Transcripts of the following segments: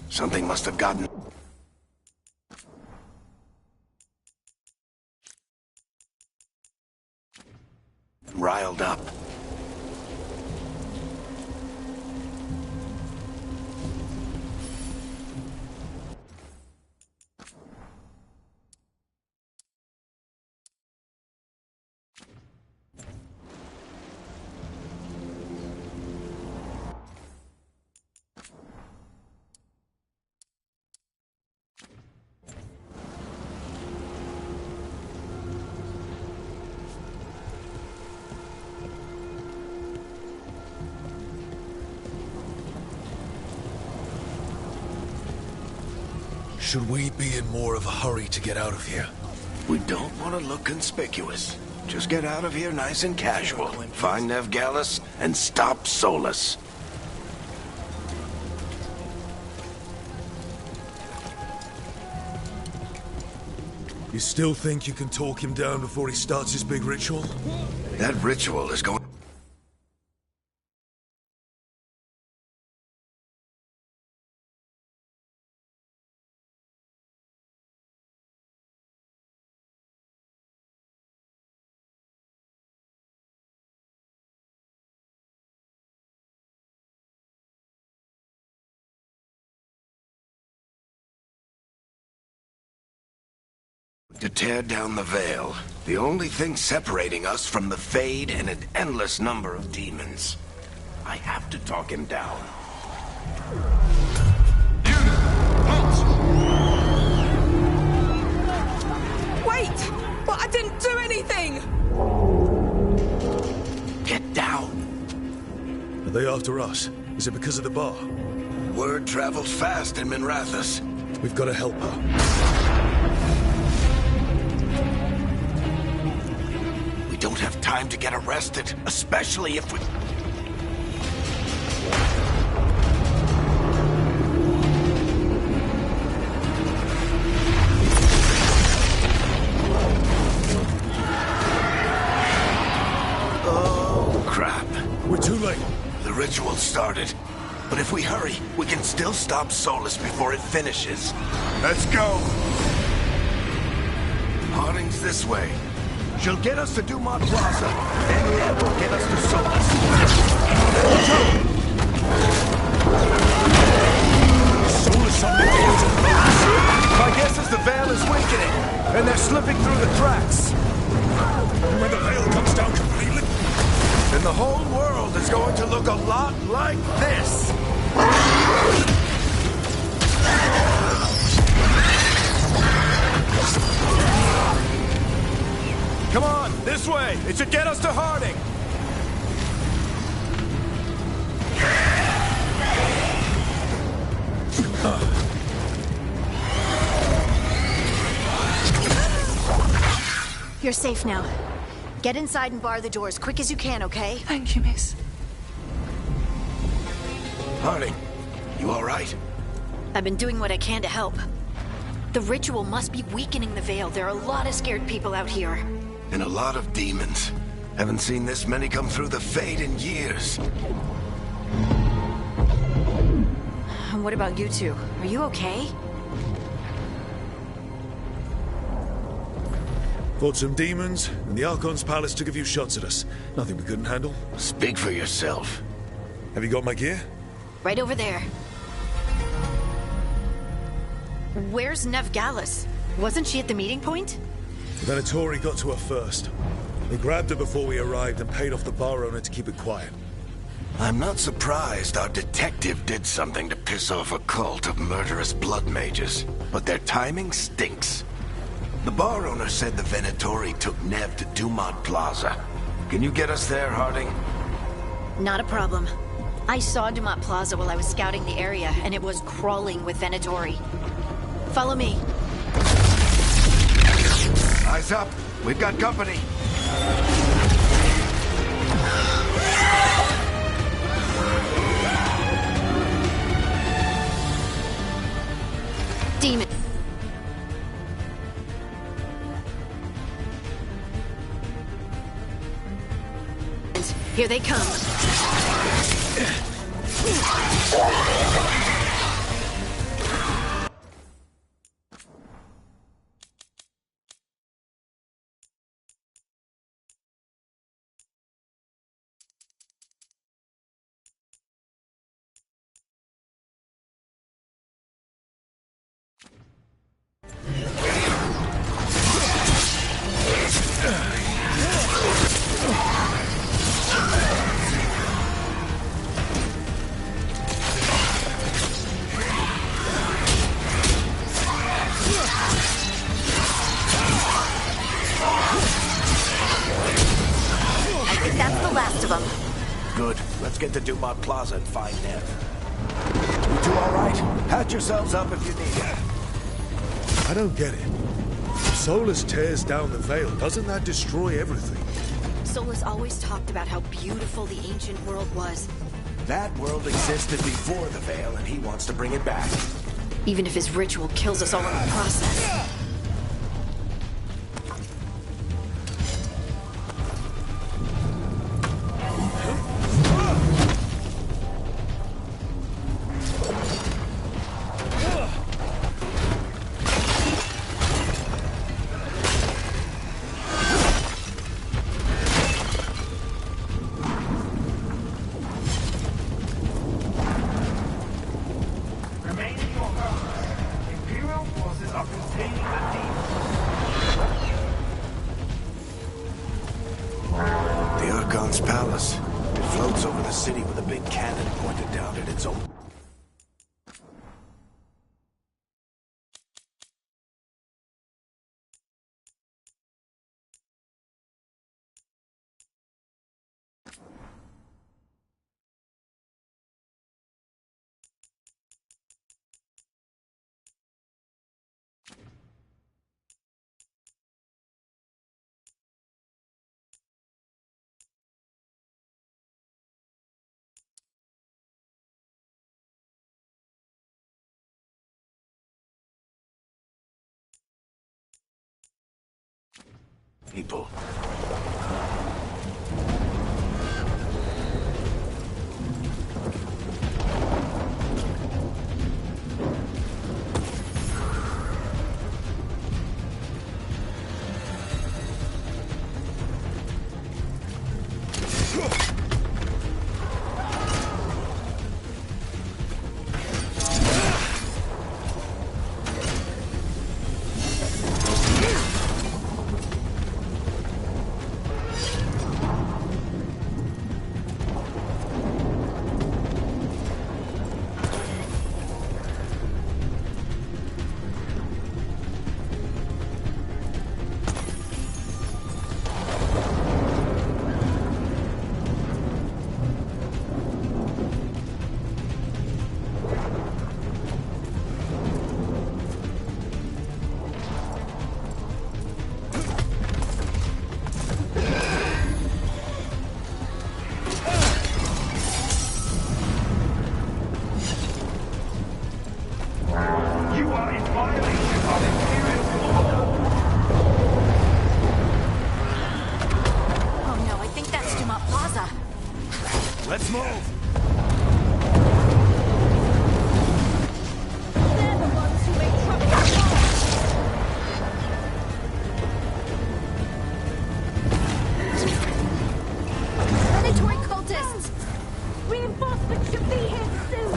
Something must have gotten riled up. Should we be in more of a hurry to get out of here? We don't want to look conspicuous. Just get out of here nice and casual. Find Veilguard and stop Solus. You still think you can talk him down before he starts his big ritual? That ritual is going... to tear down the veil. The only thing separating us from the Fade and an endless number of demons. I have to talk him down. Wait! But I didn't do anything! Get down. Are they after us? Is it because of the bar? Word travels fast in Minrathous. We've got to help her. We don't have time to get arrested, especially if we... Oh, crap. We're too late. The ritual started. But if we hurry, we can still stop Solus before it finishes. Let's go! Harding's this way. She'll get us to Dumont Plaza, and then we'll get us to Solus. Solus on the field. My guess is the veil is weakening, and they're slipping through the cracks. And when the veil comes down completely, then the whole world is going to look a lot like this. Come on, this way! It should get us to Harding! You're safe now. Get inside and bar the door as quick as you can, okay? Thank you, miss. Harding, you all right? I've been doing what I can to help. The ritual must be weakening the veil. There are a lot of scared people out here. And a lot of demons. Haven't seen this many come through the Fade in years. And what about you two? Are you okay? fought some demons, and the Archon's palace took a few shots at us. Nothing we couldn't handle. Speak for yourself. Have you got my gear? Right over there. Where's Veilguard? Wasn't she at the meeting point? The Venatori got to her first. They grabbed her before we arrived and paid off the bar owner to keep it quiet. I'm not surprised our detective did something to piss off a cult of murderous blood mages, but their timing stinks. The bar owner said the Venatori took Nev to Dumont Plaza. Can you get us there, Harding? Not a problem. I saw Dumont Plaza while I was scouting the area, and it was crawling with Venatori. Follow me. Eyes up. We've got company. Demon. Here they come. of them. Good. Let's get to Dumont Plaza and find Nev. You two all right? Patch yourselves up if you need it. I don't get it. If Solus tears down the Veil, doesn't that destroy everything? Solus always talked about how beautiful the ancient world was. That world existed before the Veil, and he wants to bring it back. Even if his ritual kills us all in the process. Palace. It floats over the city with a big cannon pointed down at its own. People. Let's move! They're the ones who make trouble. Predatory cultists! Reinforcements should be here soon! I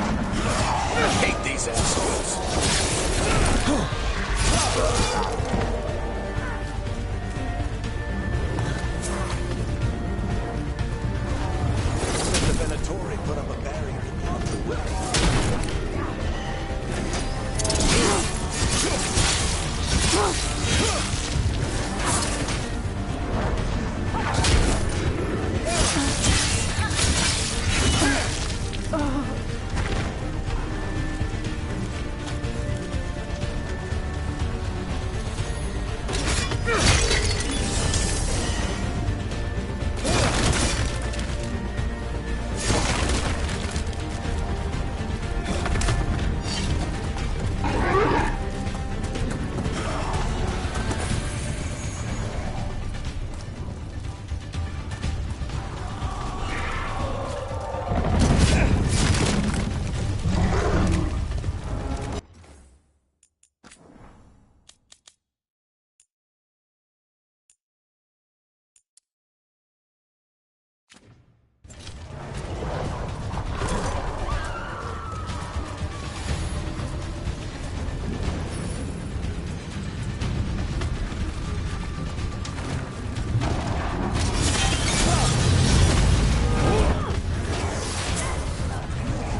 hate these assholes! The Venatori put up a barrier to block the way.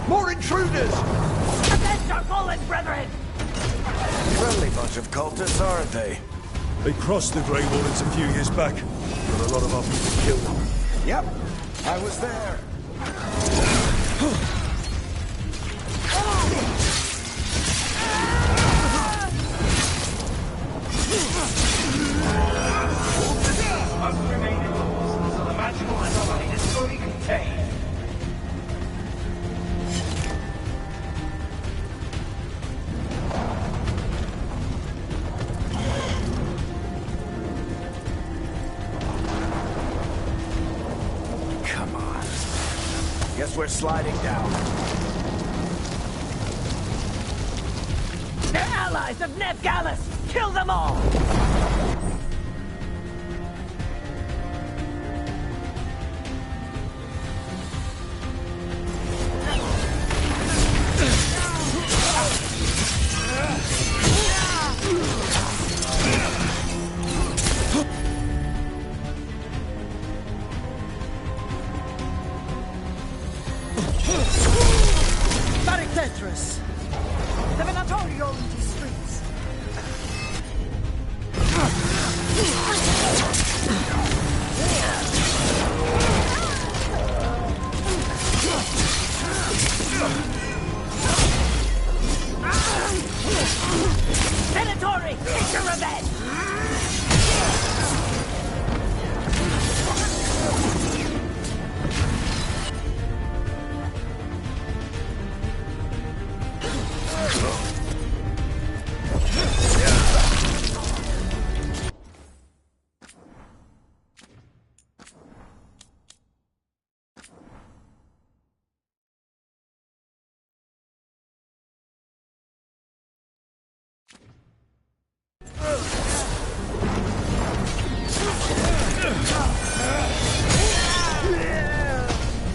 More intruders! Avenge our fallen brethren! Friendly bunch of cultists, aren't they? They crossed the Grey Wardens a few years back, but a lot of our people killed them. Yep. I was there. Must remain indoors until the magical anomaly is fully contained. Come on. Guess we're sliding down. They're allies of Neb Gallus! Kill them all! Tetris! The Venatori roll into the streets! Venatori! Take your revenge!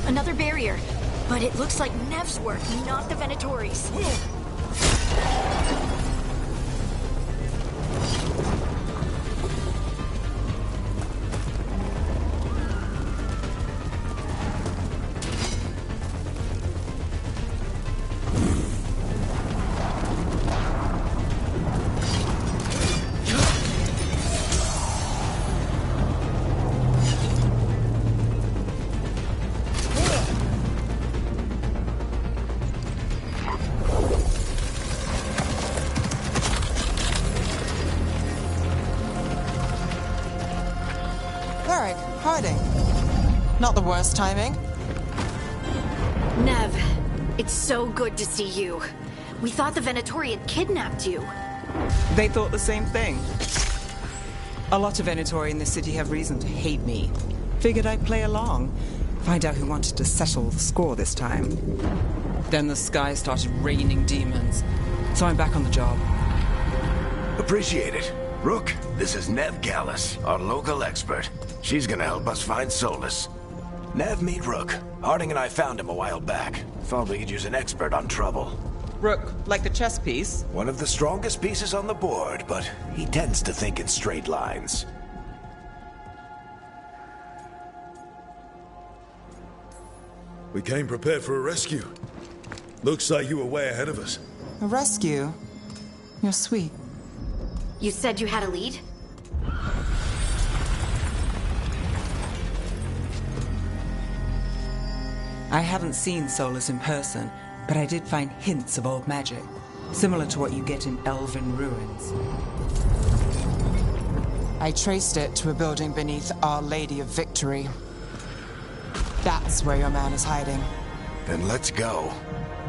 Another barrier. But it looks like Nev's work, not the Venatori's. Hiding. Not the worst timing. Nev, it's so good to see you. We thought the Venatori had kidnapped you. They thought the same thing. A lot of Venatori in this city have reason to hate me. Figured I'd play along. Find out who wanted to settle the score this time. Then the sky started raining demons. So I'm back on the job. Appreciate it. Rook, this is Neb Gallus, our local expert. She's gonna help us find Solus. Nev, meet Rook. Harding and I found him a while back. Thought we could use an expert on trouble. Rook, like the chess piece? One of the strongest pieces on the board, but he tends to think in straight lines. We came prepared for a rescue. Looks like you were way ahead of us. A rescue? You're sweet. You said you had a lead? I haven't seen Solus in person, but I did find hints of old magic, similar to what you get in elven ruins. I traced it to a building beneath Our Lady of Victory. That's where your man is hiding. Then let's go.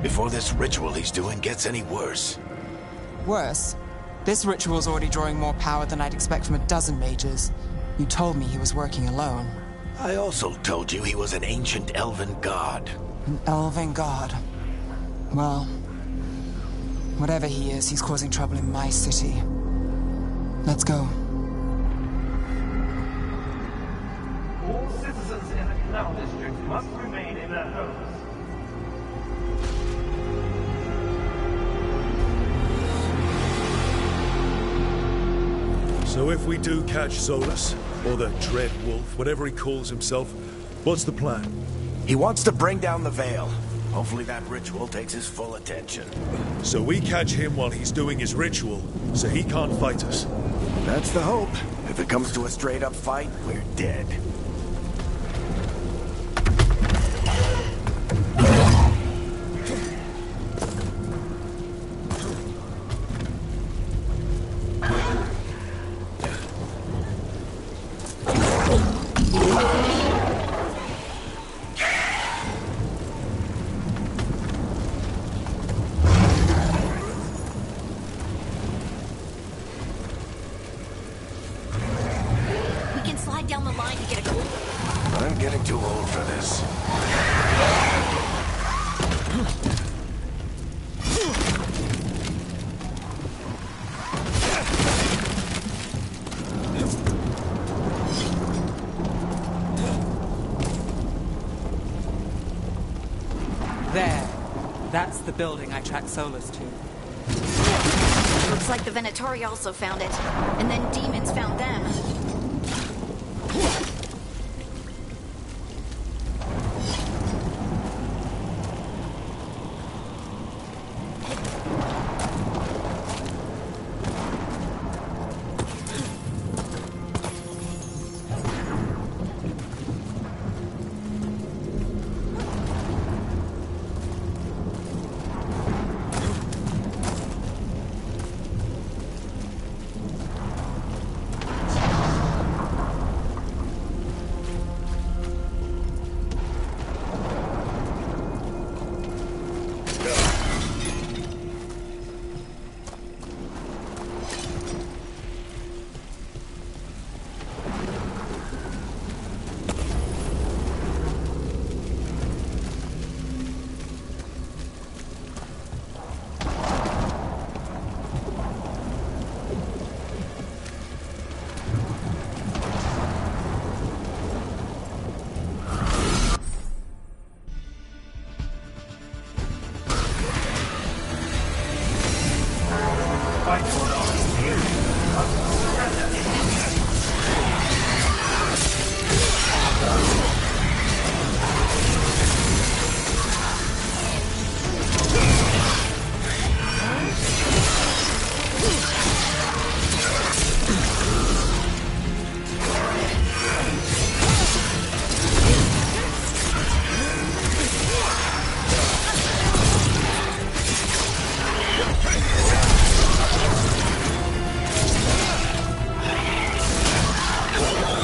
Before this ritual he's doing gets any worse. Worse? This ritual's already drawing more power than I'd expect from a dozen mages. You told me he was working alone. I also told you he was an ancient elven god. An elven god. Well, whatever he is, he's causing trouble in my city. Let's go. All citizens in the Canal District must remain in their homes. So if we do catch Solus, or the Dread Wolf, whatever he calls himself, what's the plan? He wants to bring down the Veil. Hopefully that ritual takes his full attention. So we catch him while he's doing his ritual, so he can't fight us. That's the hope. If it comes to a straight-up fight, we're dead. We can slide down the line to get a cool. I'm getting too old for this. There. That's the building I tracked Solus to. Looks like the Venatori also found it. And then demons found them.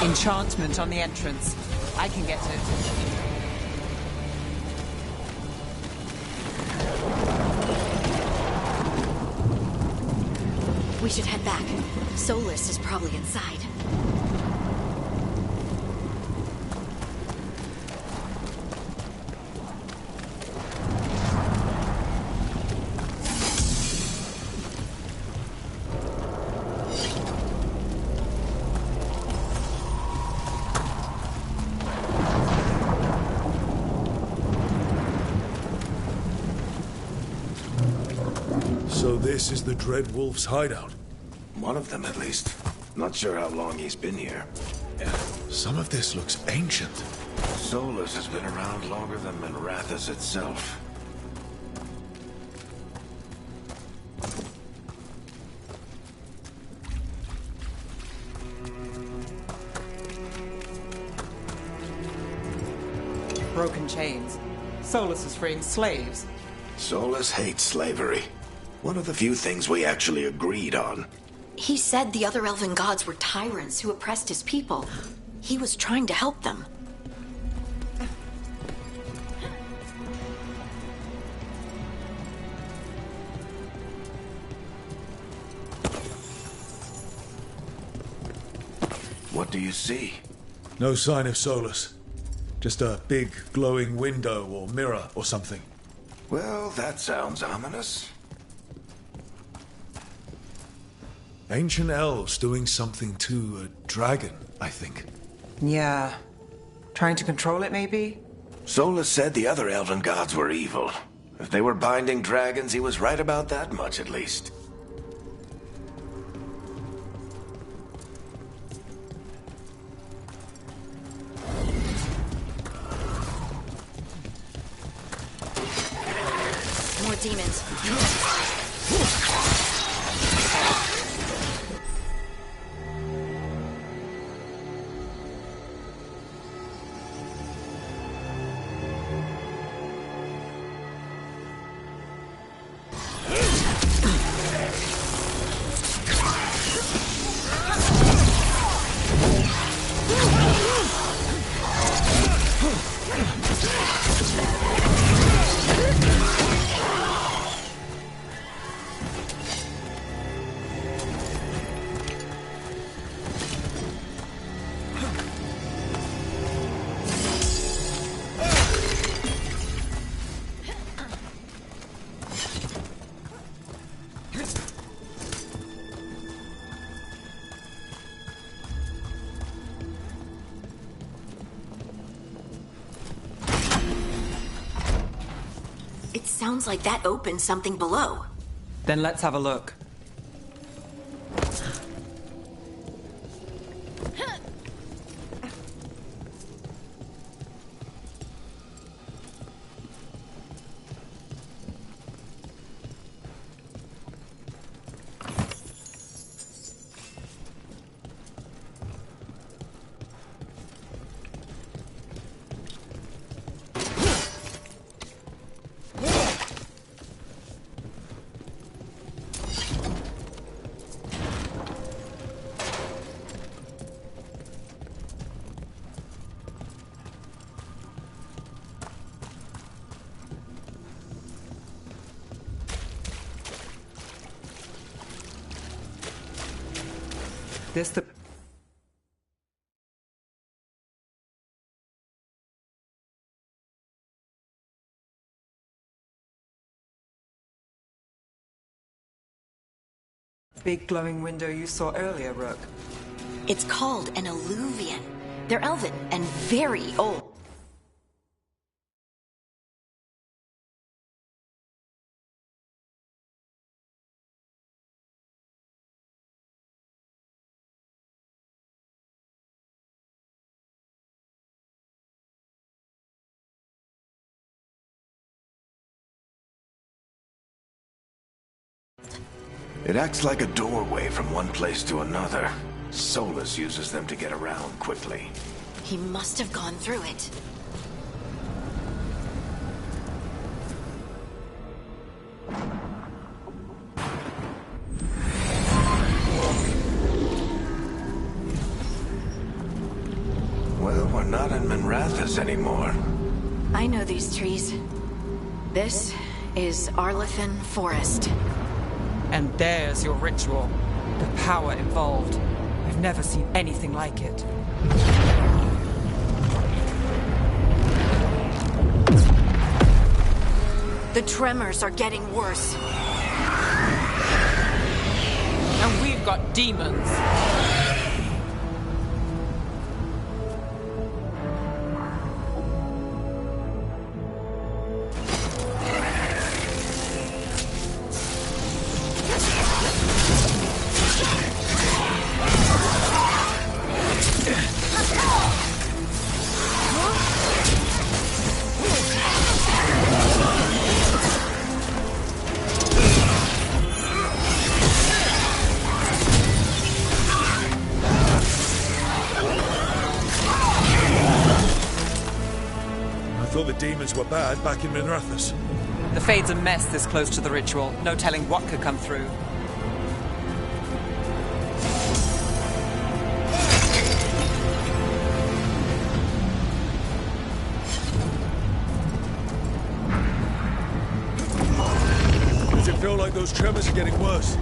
Enchantment on the entrance. I can get it. We should head back. Solus is probably inside. So this is the Dread Wolf's hideout. One of them, at least. Not sure how long he's been here. Some of this looks ancient. Solus has been around longer than Minrathous itself. Broken chains. Solus is freeing slaves. Solus hates slavery. One of the few things we actually agreed on. He said the other elven gods were tyrants who oppressed his people. He was trying to help them. What do you see? No sign of Solus. Just a big glowing window or mirror or something. Well, that sounds ominous. Ancient elves doing something to a dragon, I think. Yeah. Trying to control it, maybe? Solus said the other elven gods were evil. If they were binding dragons, he was right about that much, at least. More demons. It sounds like that opens something below. Then let's have a look. This the... big glowing window you saw earlier, Rook. It's called an alluvian. They're elven and very old. It acts like a doorway from one place to another. Solus uses them to get around quickly. He must have gone through it. Well, we're not in Minrathous anymore. I know these trees. This is Arlethan Forest. And there's your ritual. The power involved. I've never seen anything like it. The tremors are getting worse. And we've got demons. I thought the demons were bad back in Minrathous. The Fade's a mess this close to the ritual. No telling what could come through. Does it feel like those tremors are getting worse?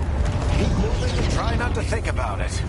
Keep moving and try not to think about it.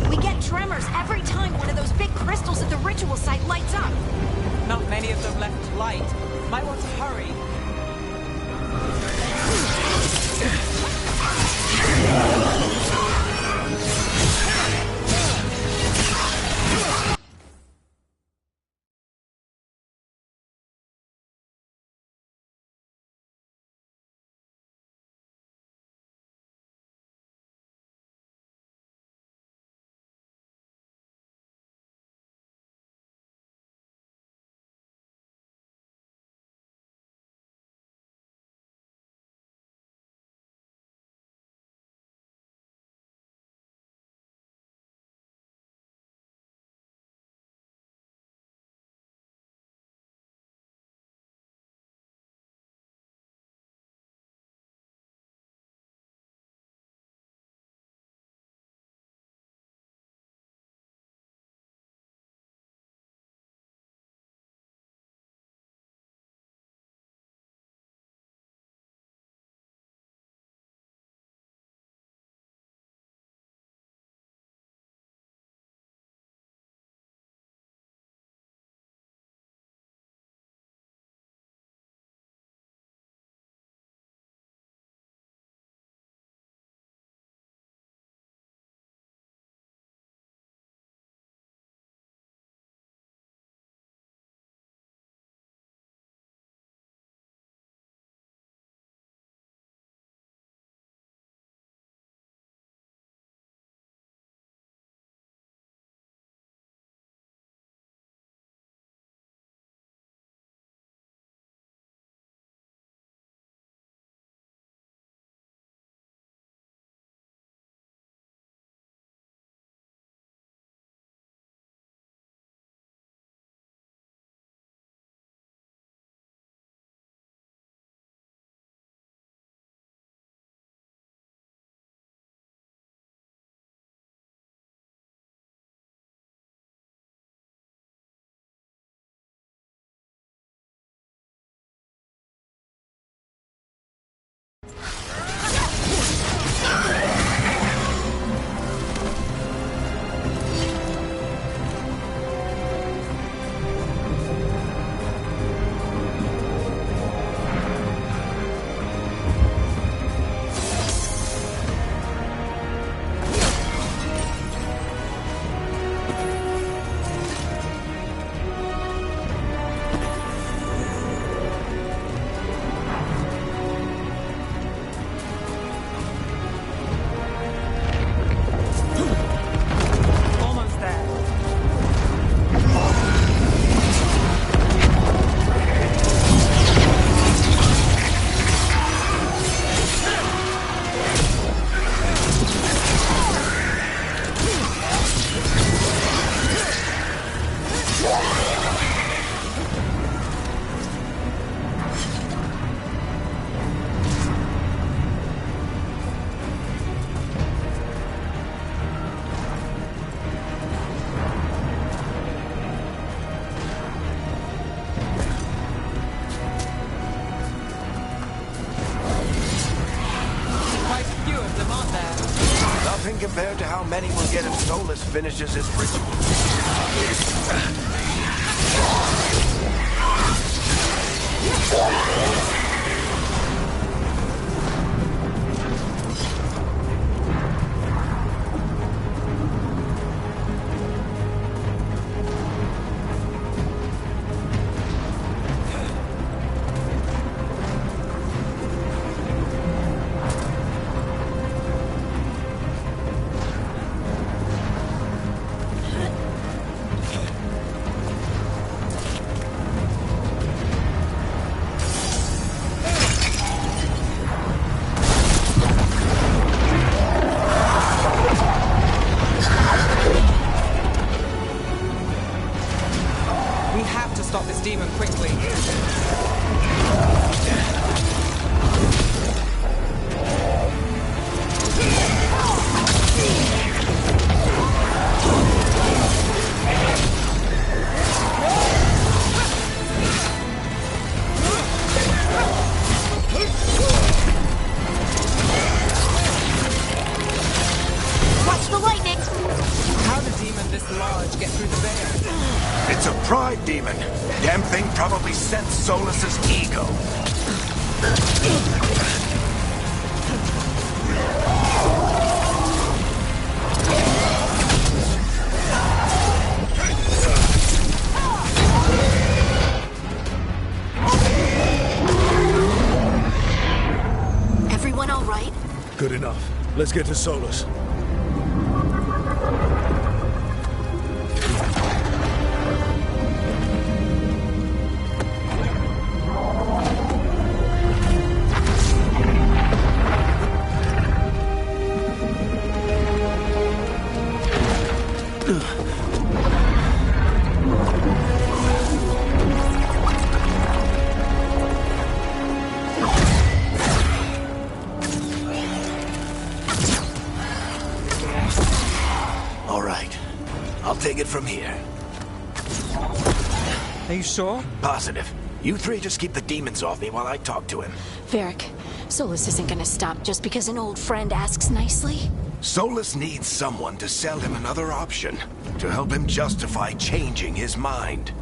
We get tremors every time one of those big crystals at the ritual site lights up. Not many of them left light. Might want to hurry. how many we'll get if Solus finishes his ritual. Stop this demon quickly. Watch the lightning! How did a demon this large get through the veil? It's a pride demon. Damn thing probably sensed Solus's ego. Everyone all right? Good enough. Let's get to Solus. All right. I'll take it from here. Are you sure? Positive. You three just keep the demons off me while I talk to him. Varric, Solus isn't gonna stop just because an old friend asks nicely. Solus needs someone to sell him another option, to help him justify changing his mind.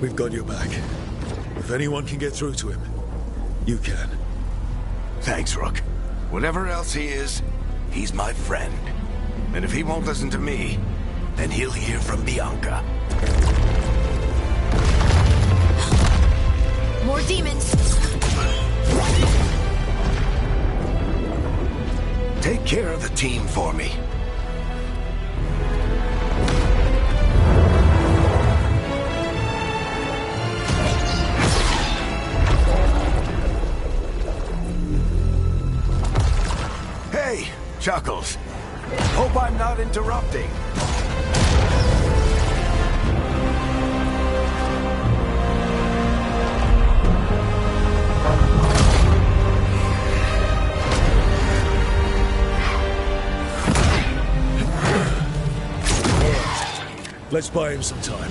We've got your back. If anyone can get through to him, you can. Thanks, Rook. Whatever else he is, he's my friend. And if he won't listen to me, then he'll hear from Bianca. More demons! Take care of the team for me. Hey, Chuckles. Hope I'm not interrupting. Let's buy him some time.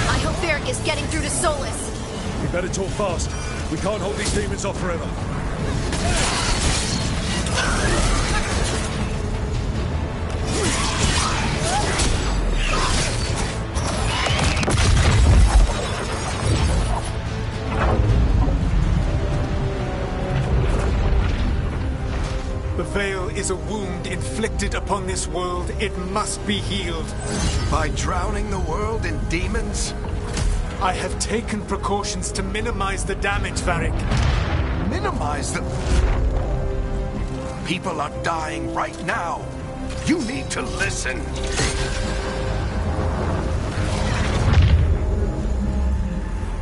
I hope Varric is getting through to Solus. We better talk fast. We can't hold these demons off forever. The Veil is a wound inflicted upon this world. It must be healed. By drowning the world in demons? I have taken precautions to minimize the damage, Varric. Minimize the... People are dying right now. You need to listen.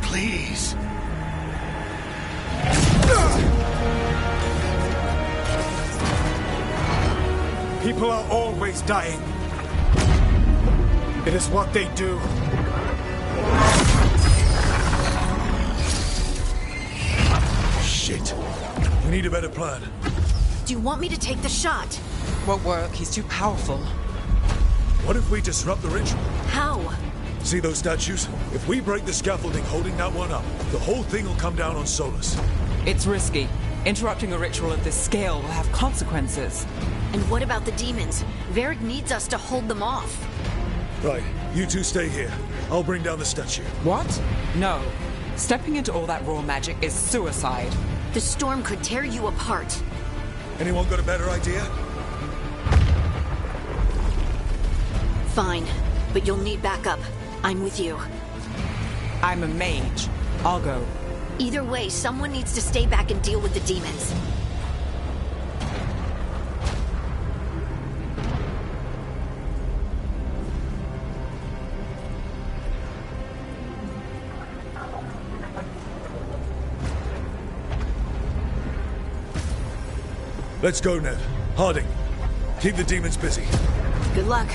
Please. People are always dying. It is what they do. Shit. We need a better plan. Do you want me to take the shot? Won't work. He's too powerful. What if we disrupt the ritual? How? See those statues? If we break the scaffolding holding that one up, the whole thing will come down on Solus. It's risky. Interrupting a ritual of this scale will have consequences. And what about the demons? Varric needs us to hold them off. Right, you two stay here. I'll bring down the statue. What? No. Stepping into all that raw magic is suicide. The storm could tear you apart. Anyone got a better idea? Fine, but you'll need backup. I'm with you. I'm a mage. I'll go. Either way, someone needs to stay back and deal with the demons. Let's go, Ned. Harding, keep the demons busy. Good luck.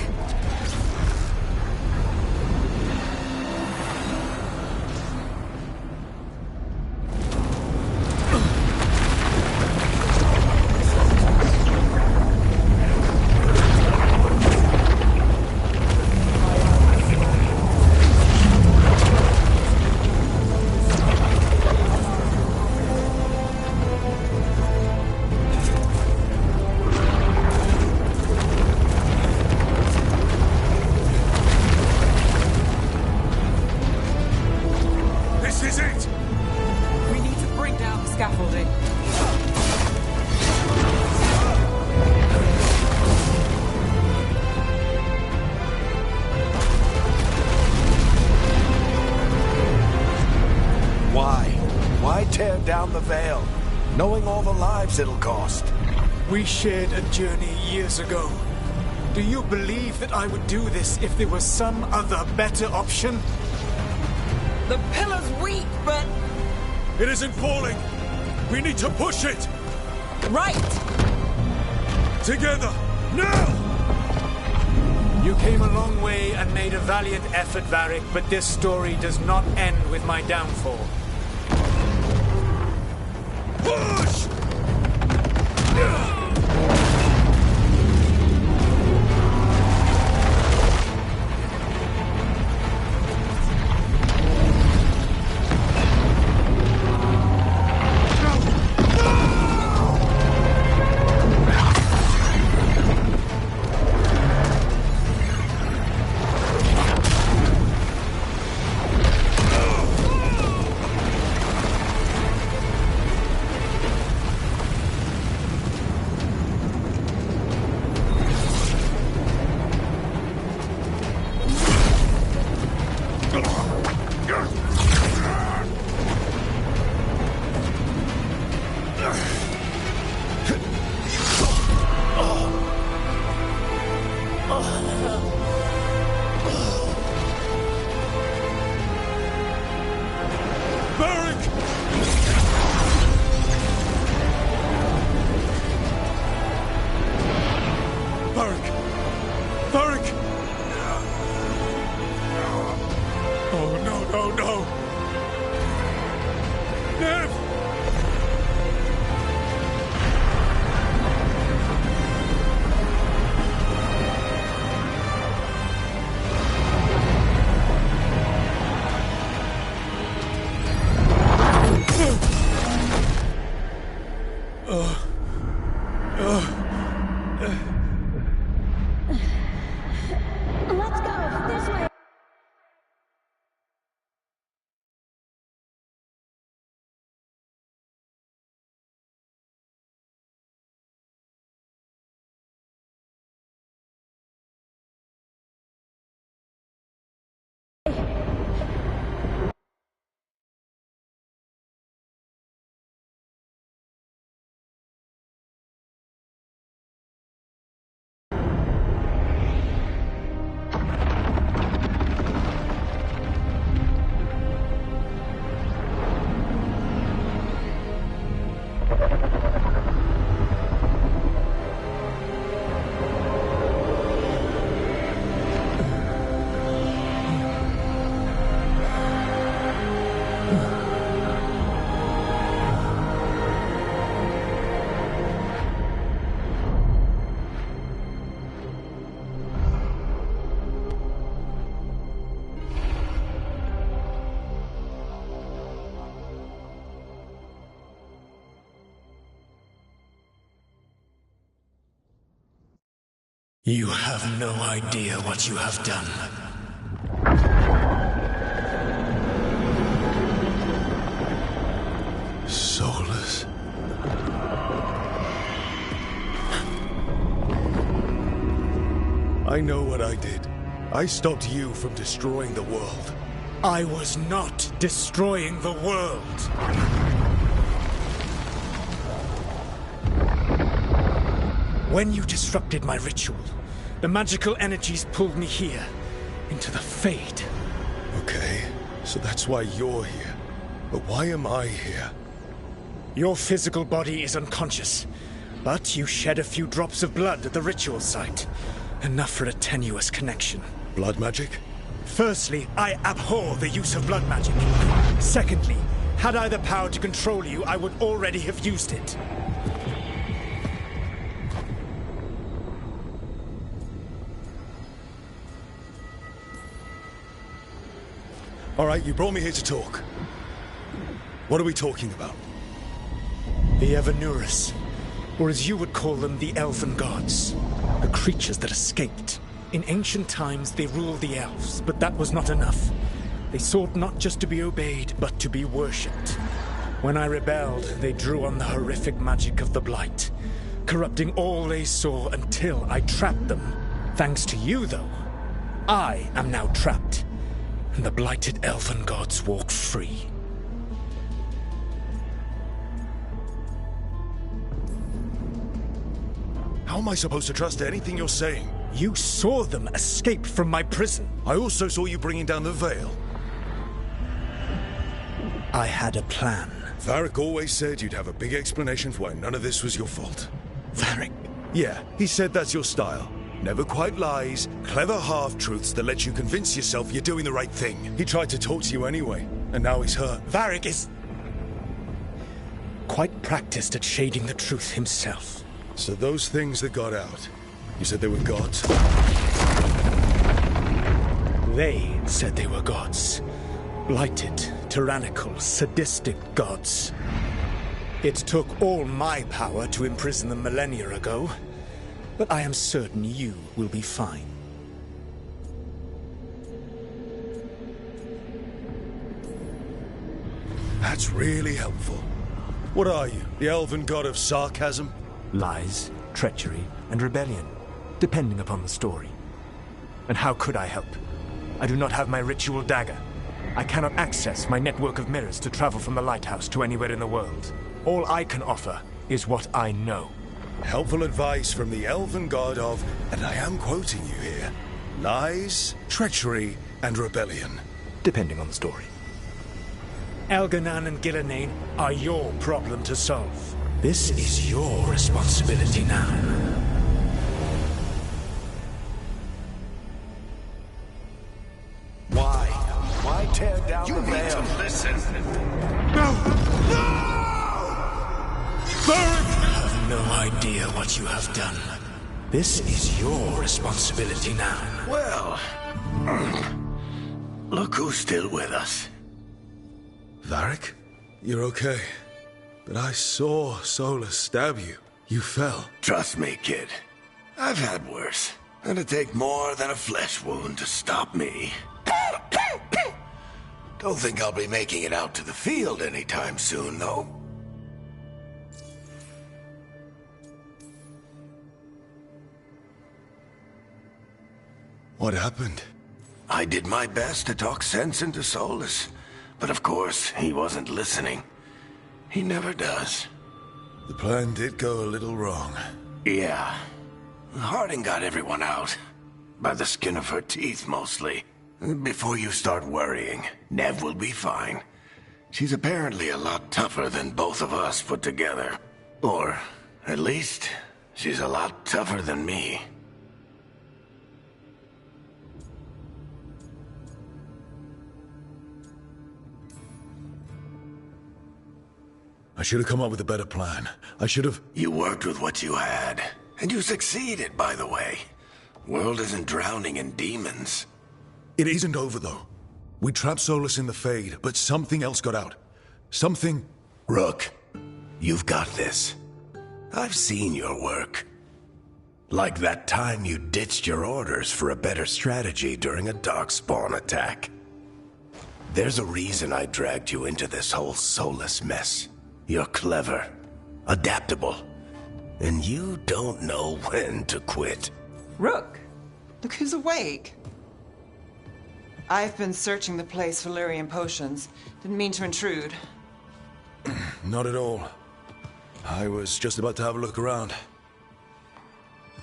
Down the Veil, knowing all the lives it'll cost. We shared a journey years ago. Do you believe that I would do this if there was some other better option? The pillar's weak, but... It isn't falling. We need to push it. Right! Together, now! You came a long way and made a valiant effort, Varric, but this story does not end with my downfall. Push! You have no idea what you have done. Soulless. I know what I did. I stopped you from destroying the world. I was not destroying the world. When you disrupted my ritual, the magical energies pulled me here, into the Fade. Okay, so that's why you're here. But why am I here? Your physical body is unconscious, but you shed a few drops of blood at the ritual site. Enough for a tenuous connection. Blood magic? Firstly, I abhor the use of blood magic. Secondly, had I the power to control you, I would already have used it. All right, you brought me here to talk. What are we talking about? The Evanurus, or as you would call them, the Elven Gods. The creatures that escaped. In ancient times, they ruled the elves, but that was not enough. They sought not just to be obeyed, but to be worshipped. When I rebelled, they drew on the horrific magic of the Blight, corrupting all they saw until I trapped them. Thanks to you, though, I am now trapped, and the blighted Elven Gods walk free. How am I supposed to trust anything you're saying? You saw them escape from my prison. I also saw you bringing down the veil. I had a plan. Varric always said you'd have a big explanation for why none of this was your fault. Varric? Yeah, he said that's your style. Never quite lies, clever half-truths that let you convince yourself you're doing the right thing. He tried to talk to you anyway, and now he's hurt. Varric is quite practiced at shading the truth himself. So those things that got out, you said they were gods? They said they were gods. Blighted, tyrannical, sadistic gods. It took all my power to imprison them millennia ago, but I am certain you will be fine. That's really helpful. What are you, the elven god of sarcasm? Lies, treachery, and rebellion, depending upon the story. And how could I help? I do not have my ritual dagger. I cannot access my network of mirrors to travel from the lighthouse to anywhere in the world. All I can offer is what I know. Helpful advice from the elven god of, and I am quoting you here, lies, treachery, and rebellion. Depending on the story. Elganan and Gillenane are your problem to solve. This is your responsibility now. Why? Why tear down the veil? You need to listen. No! You have no idea what you have done. This is your responsibility now. Well, look who's still with us. Varric? You're okay. But I saw Solus stab you. You fell. Trust me, kid. I've had worse. It'd take more than a flesh wound to stop me. Don't think I'll be making it out to the field anytime soon, though. What happened? I did my best to talk sense into Solus, but of course, he wasn't listening. He never does. The plan did go a little wrong. Yeah. Harding got everyone out. By the skin of her teeth, mostly. Before you start worrying, Nev will be fine. She's apparently a lot tougher than both of us put together. Or, at least, she's a lot tougher than me. I should have come up with a better plan. I should have... You worked with what you had. And you succeeded, by the way. World isn't drowning in demons. It isn't over, though. We trapped Solus in the Fade, but something else got out. Something... Rook, you've got this. I've seen your work. Like that time you ditched your orders for a better strategy during a darkspawn attack. There's a reason I dragged you into this whole soulless mess. You're clever, adaptable, and you don't know when to quit. Rook, look who's awake. I've been searching the place for Lyrian potions. Didn't mean to intrude. Not at all. I was just about to have a look around.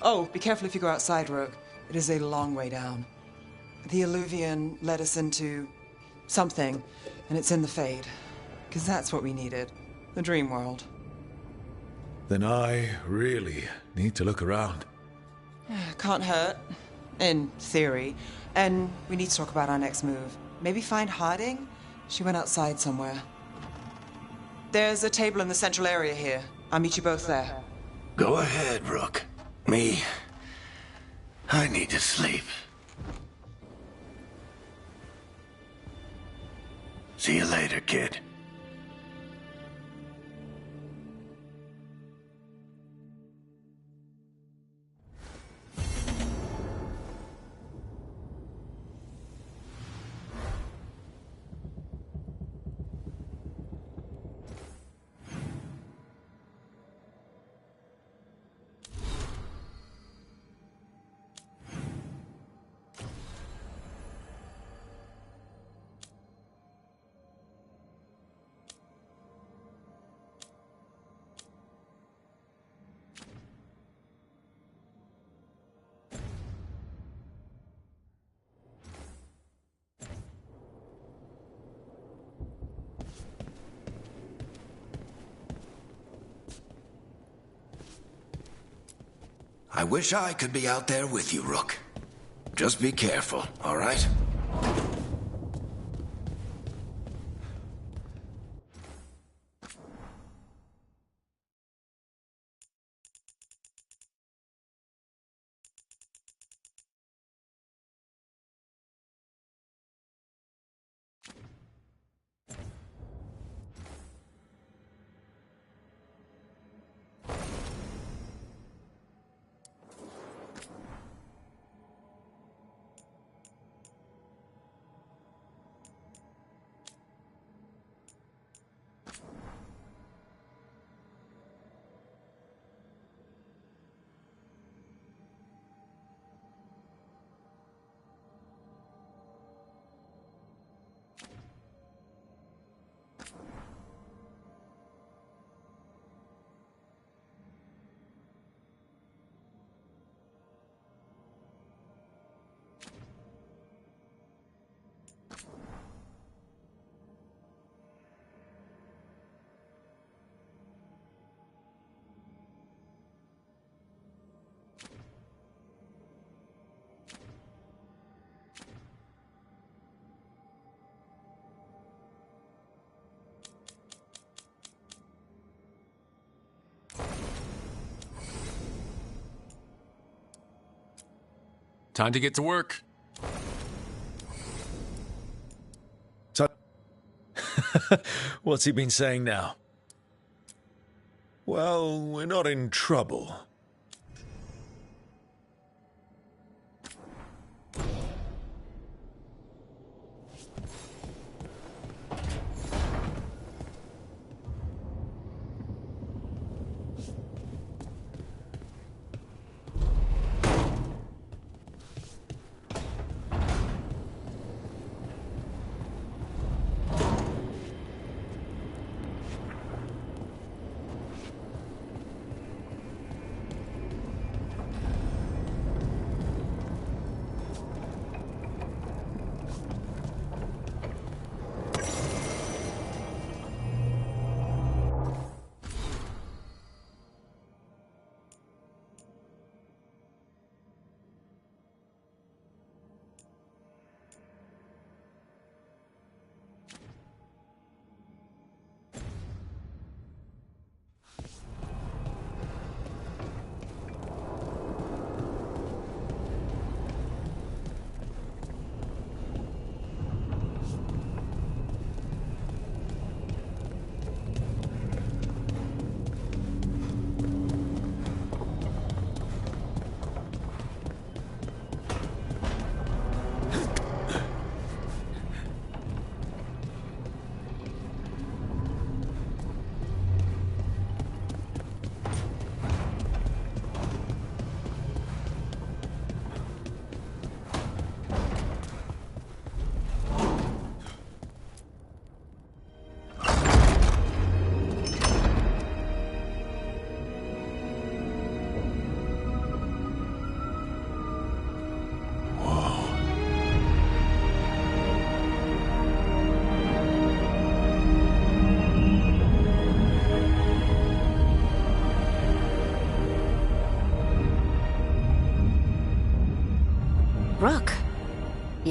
Oh, be careful if you go outside, Rook. It is a long way down. The Illuvian led us into something, and it's in the Fade. Because that's what we needed. The dream world. Then I really need to look around. Can't hurt. In theory. And we need to talk about our next move. Maybe find Harding? She went outside somewhere. There's a table in the central area here. I'll meet you both there. Go ahead, Rook. I need to sleep. See you later, kid. I wish I could be out there with you, Rook. Just be careful, all right? Time to get to work. What's he been saying now? Well, we're not in trouble.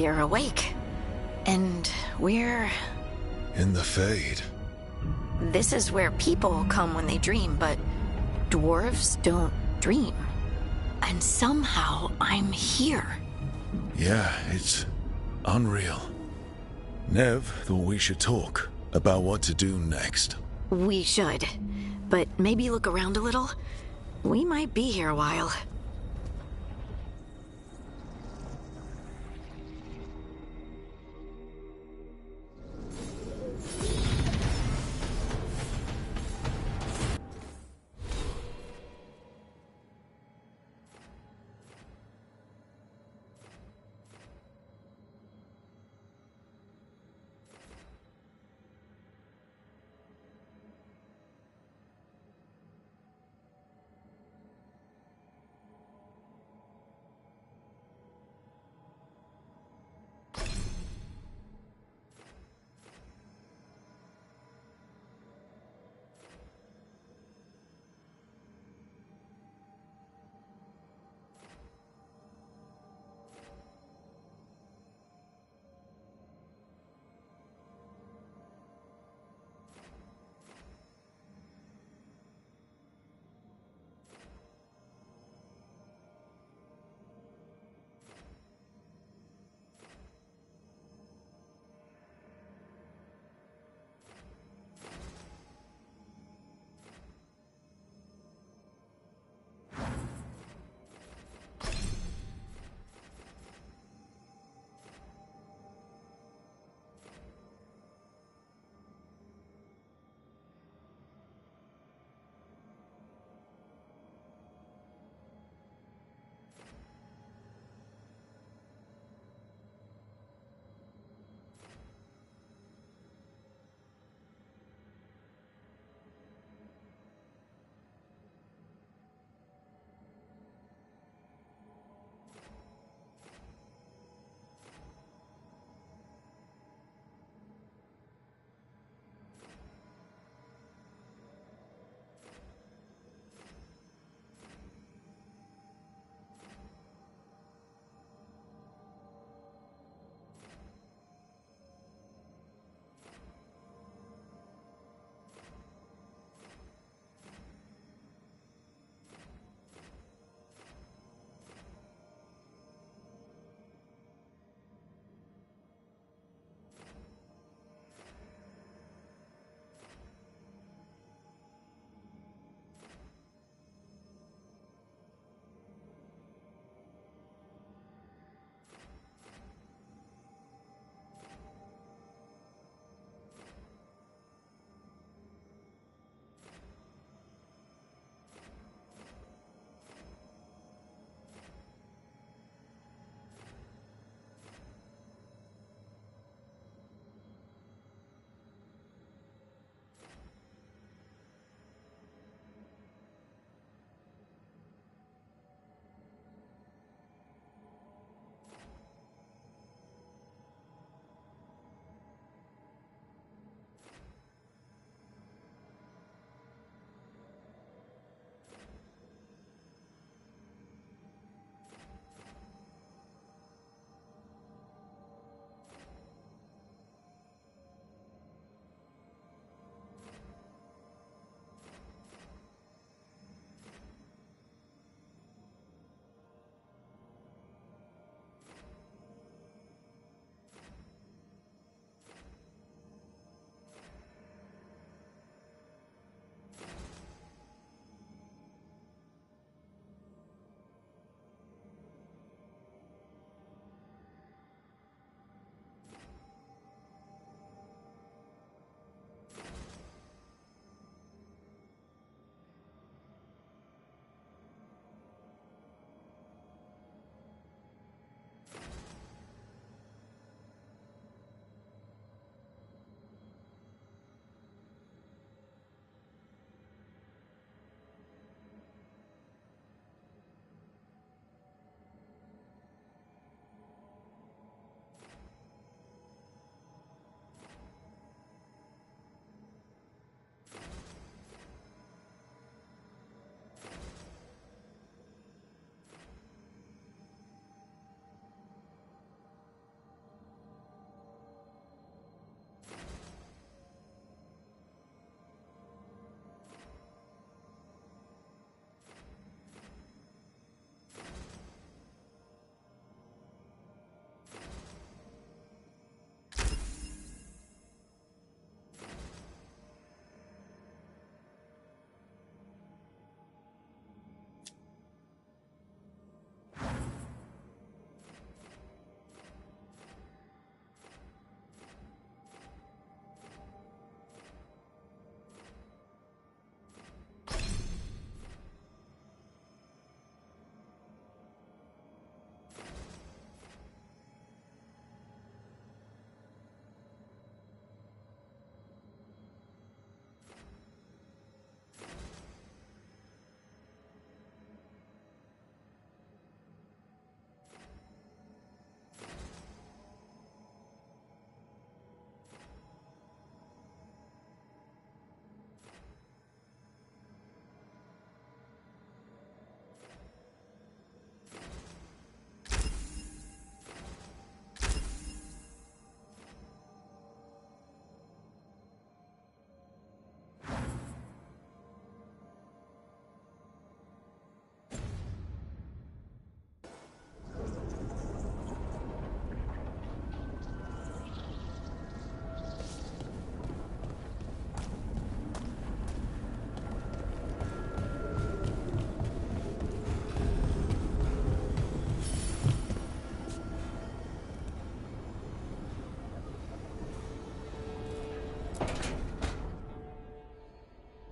You're awake. And we're... In the Fade. This is where people come when they dream, but dwarves don't dream. And somehow I'm here. Yeah, it's unreal. Nev thought we should talk about what to do next. We should. But maybe look around a little. We might be here a while.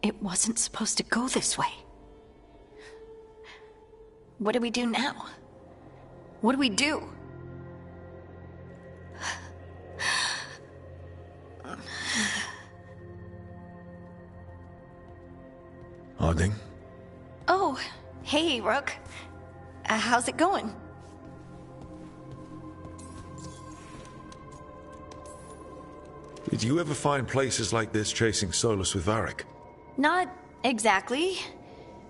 It wasn't supposed to go this way. What do we do now? What do we do? Harding? Oh, hey, Rook. How's it going? Did you ever find places like this chasing Solus with Varric? Not exactly.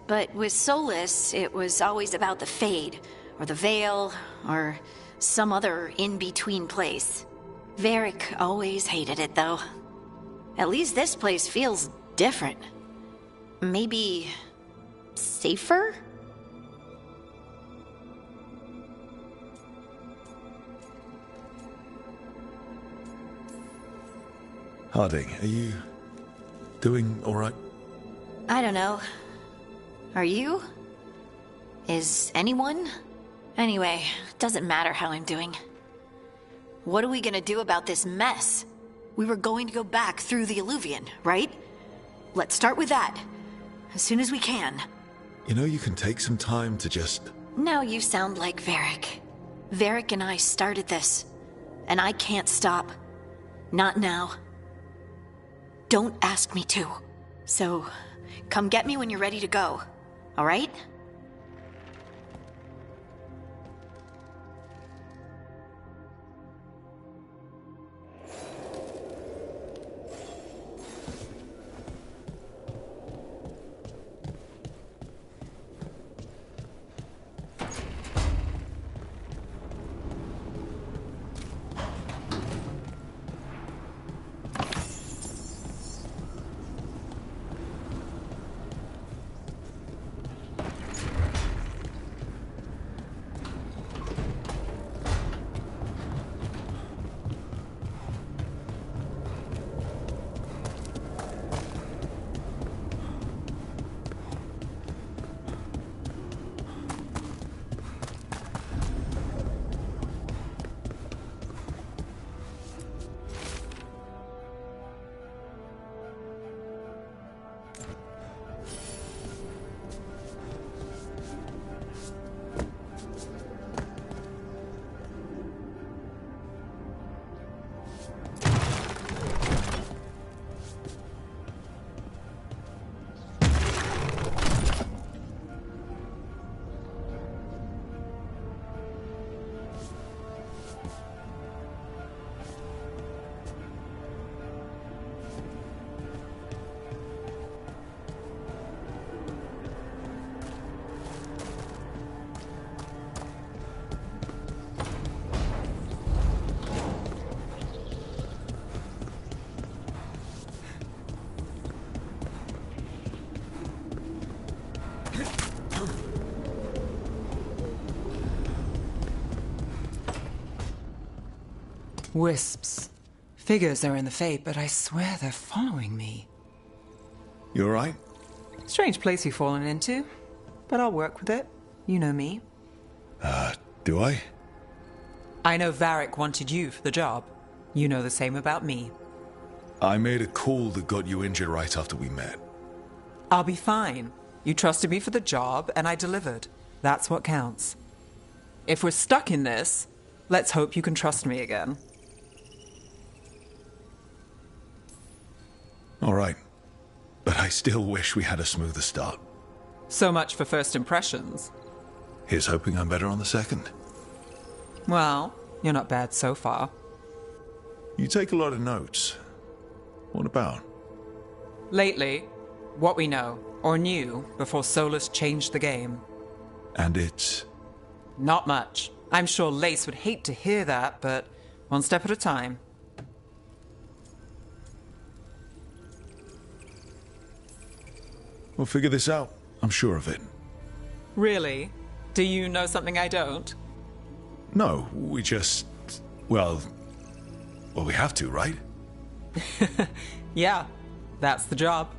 But with Solus, it was always about the Fade, or the Veil, or some other in-between place. Varric always hated it, though. At least this place feels different. Maybe safer? Harding, are you doing all right? I don't know. Are you? Is anyone? Anyway, doesn't matter how I'm doing. What are we gonna do about this mess? We were going to go back through the Alluvion, right? Let's start with that. As soon as we can. You know, you can take some time to just... Now you sound like Varric. Varric and I started this. And I can't stop. Not now. Don't ask me to. So, come get me when you're ready to go. All right? Wisps. Figures are in the Fate, but I swear they're following me. You all right? Strange place you've fallen into, but I'll work with it. You know me. Do I? I know Varric wanted you for the job. You know the same about me. I made a call that got you injured right after we met. I'll be fine. You trusted me for the job, and I delivered. That's what counts. If we're stuck in this, let's hope you can trust me again. All right. But I still wish we had a smoother start. So much for first impressions. Here's hoping I'm better on the second. Well, you're not bad so far. You take a lot of notes. What about? Lately, what we know, or knew, before Solus changed the game. And it's... Not much. I'm sure Lace would hate to hear that, but one step at a time. We'll figure this out. I'm sure of it. Really? Do you know something I don't? No, we just... Well, we have to, right? Yeah, that's the job.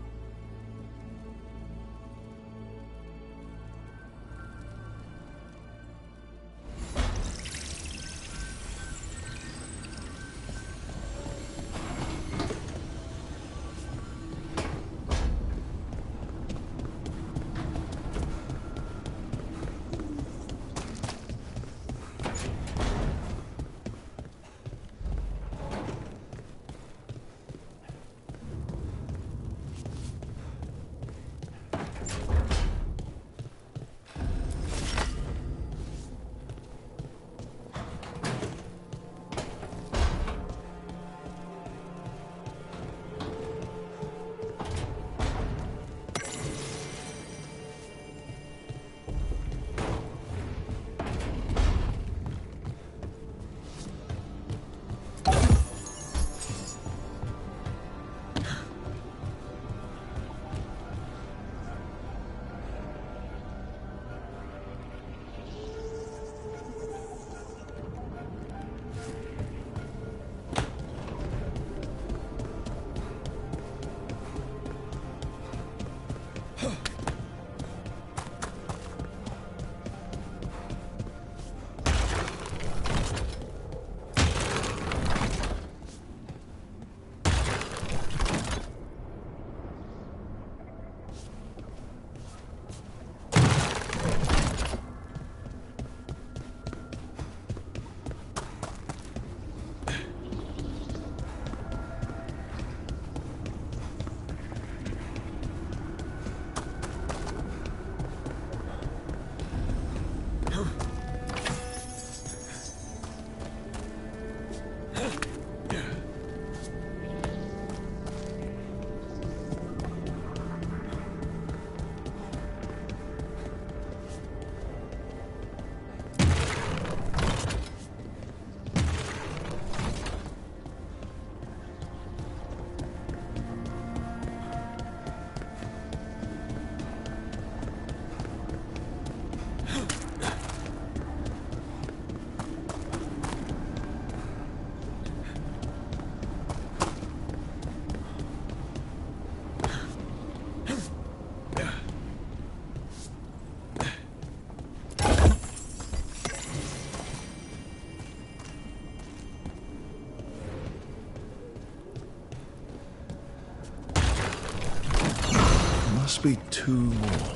must be 2 more.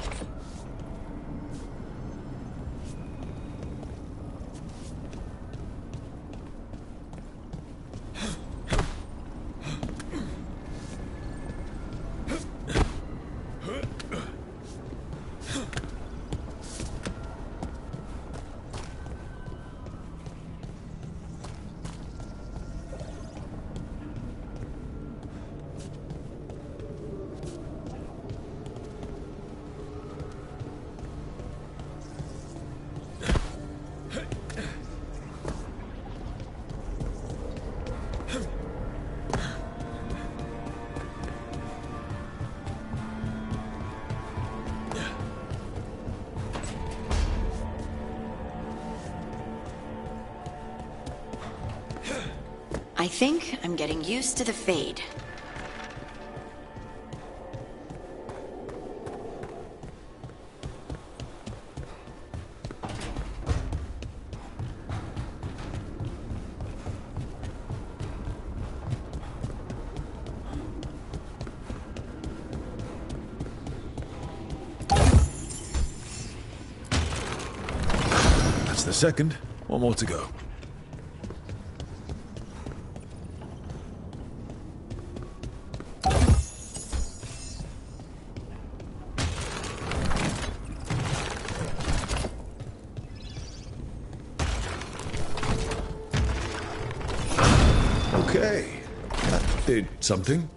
I think I'm getting used to the fade. That's the second. One more to go. Okay, that did something.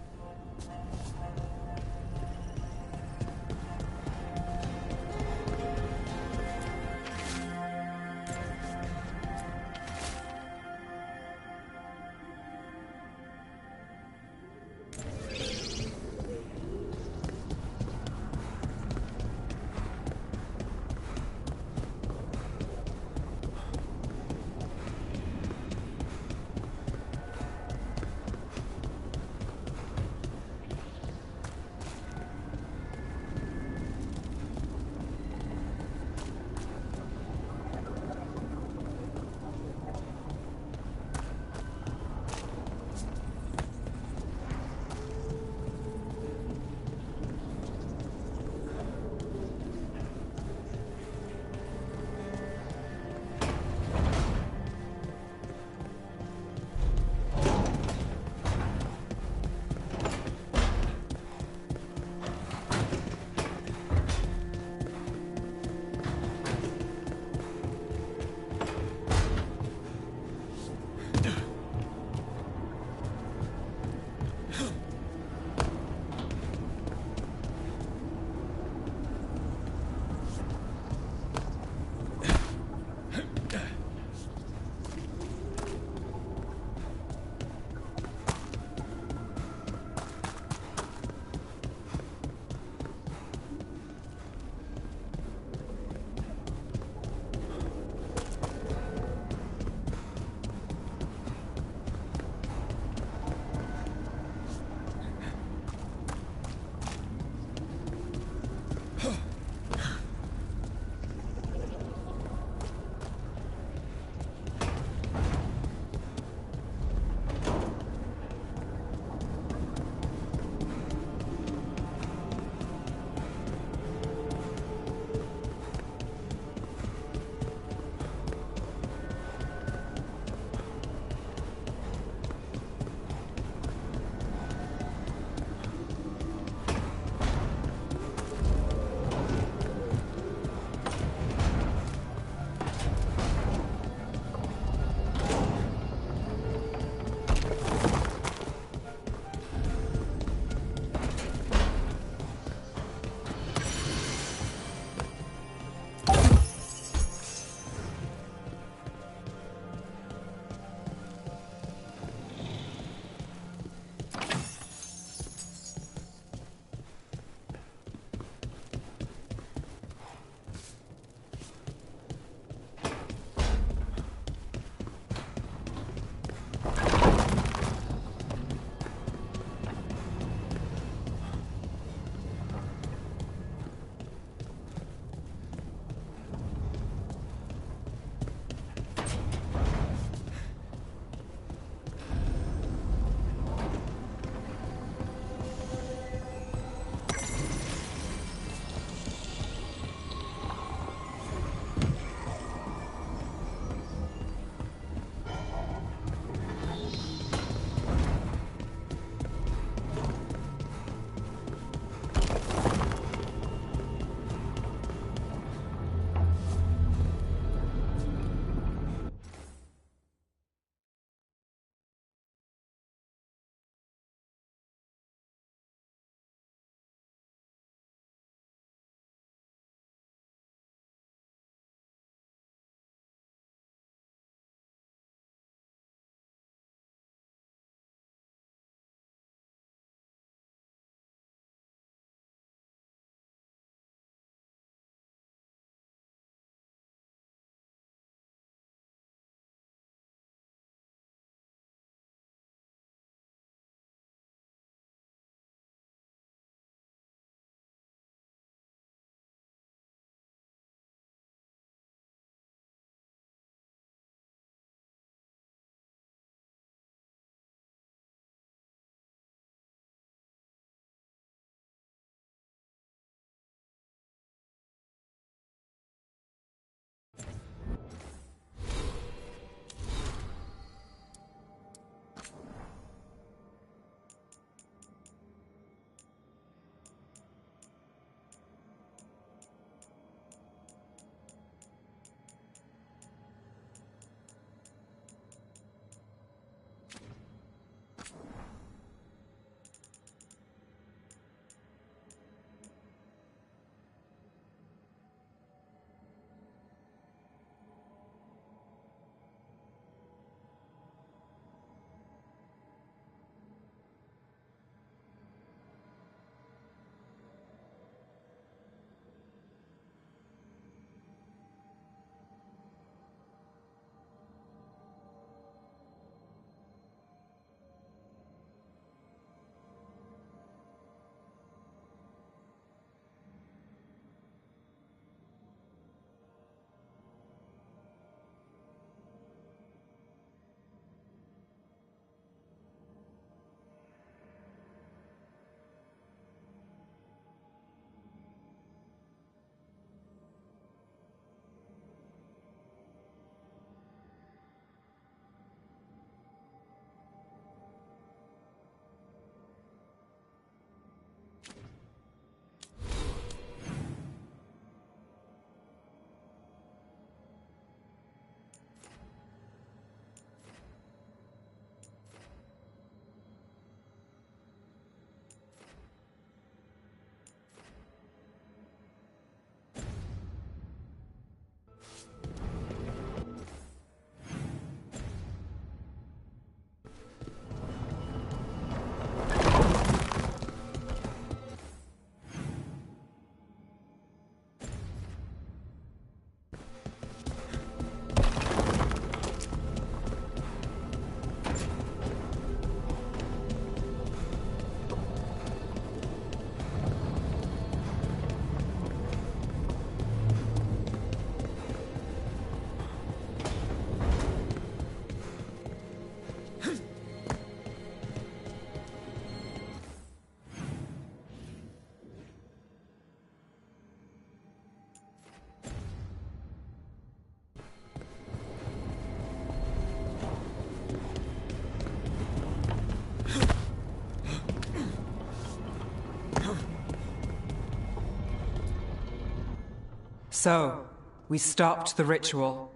So, we stopped the ritual.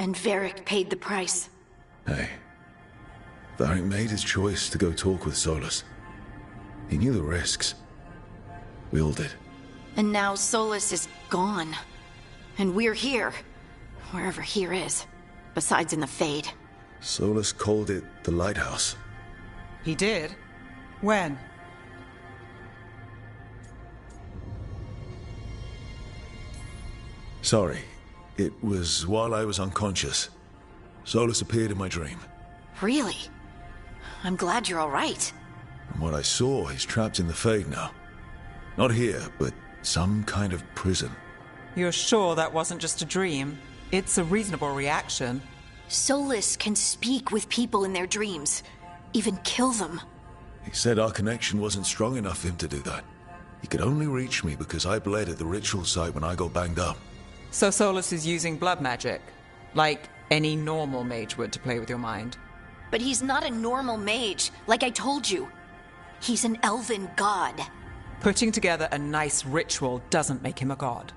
And Varric paid the price. Hey, Varric made his choice to go talk with Solus. He knew the risks. We all did. And now Solus is gone. And we're here. Wherever here is. Besides in the Fade. Solus called it the Lighthouse. He did? When? Sorry. It was while I was unconscious. Solus appeared in my dream. Really? I'm glad you're all right. From what I saw, he's trapped in the Fade now. Not here, but some kind of prison. You're sure that wasn't just a dream? It's a reasonable reaction. Solus can speak with people in their dreams. Even kill them. He said our connection wasn't strong enough for him to do that. He could only reach me because I bled at the ritual site when I got banged up. So Solus is using blood magic? Like any normal mage would to play with your mind? But he's not a normal mage, like I told you. He's an elven god. Putting together a nice ritual doesn't make him a god.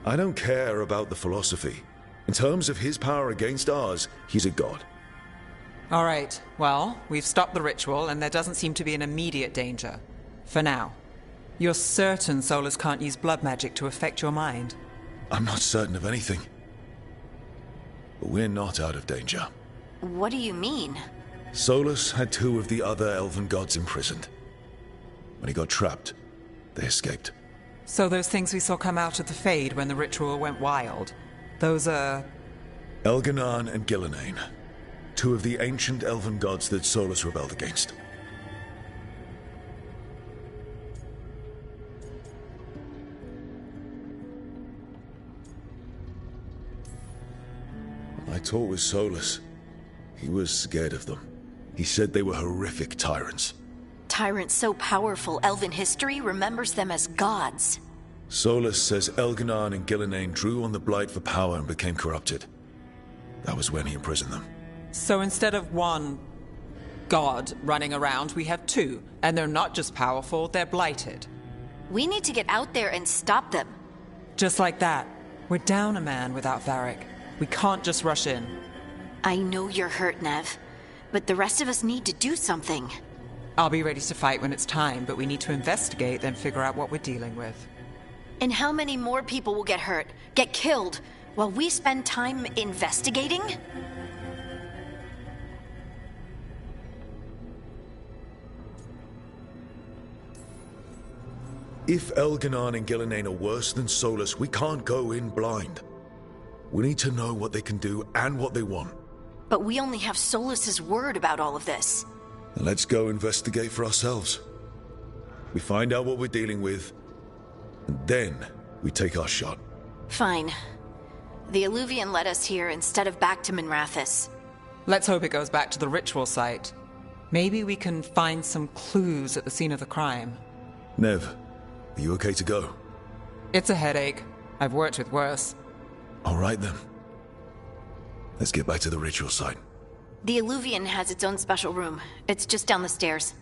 I don't care about the philosophy. In terms of his power against ours, he's a god. All right, well, we've stopped the ritual and there doesn't seem to be an immediate danger. For now. You're certain Solus can't use blood magic to affect your mind? I'm not certain of anything. But we're not out of danger. What do you mean? Solus had 2 of the other elven gods imprisoned. When he got trapped, they escaped. So those things we saw come out of the Fade when the ritual went wild, those are... Elganan and Gillenane. 2 of the ancient elven gods that Solus rebelled against. When I talked with Solus, he was scared of them. He said they were horrific tyrants. Tyrants so powerful, elven history remembers them as gods. Solus says Elganan and Gillenane drew on the Blight for power and became corrupted. That was when he imprisoned them. So instead of 1 god running around, we have 2. And they're not just powerful, they're blighted. We need to get out there and stop them. Just like that. We're down a man without Varric. We can't just rush in. I know you're hurt, Nev. But the rest of us need to do something. I'll be ready to fight when it's time, but we need to investigate, then figure out what we're dealing with. And how many more people will get hurt, get killed, while we spend time investigating? If Elganan and Gillenane are worse than Solus, we can't go in blind. We need to know what they can do and what they want. But we only have Solus's word about all of this. Then let's go investigate for ourselves. We find out what we're dealing with, and then we take our shot. Fine. The Illuvian led us here instead of back to Minrathous. Let's hope it goes back to the ritual site. Maybe we can find some clues at the scene of the crime. Nev, are you okay to go? It's a headache. I've worked with worse. All right then. Let's get back to the ritual site. The Illuvian has its own special room. It's just down the stairs.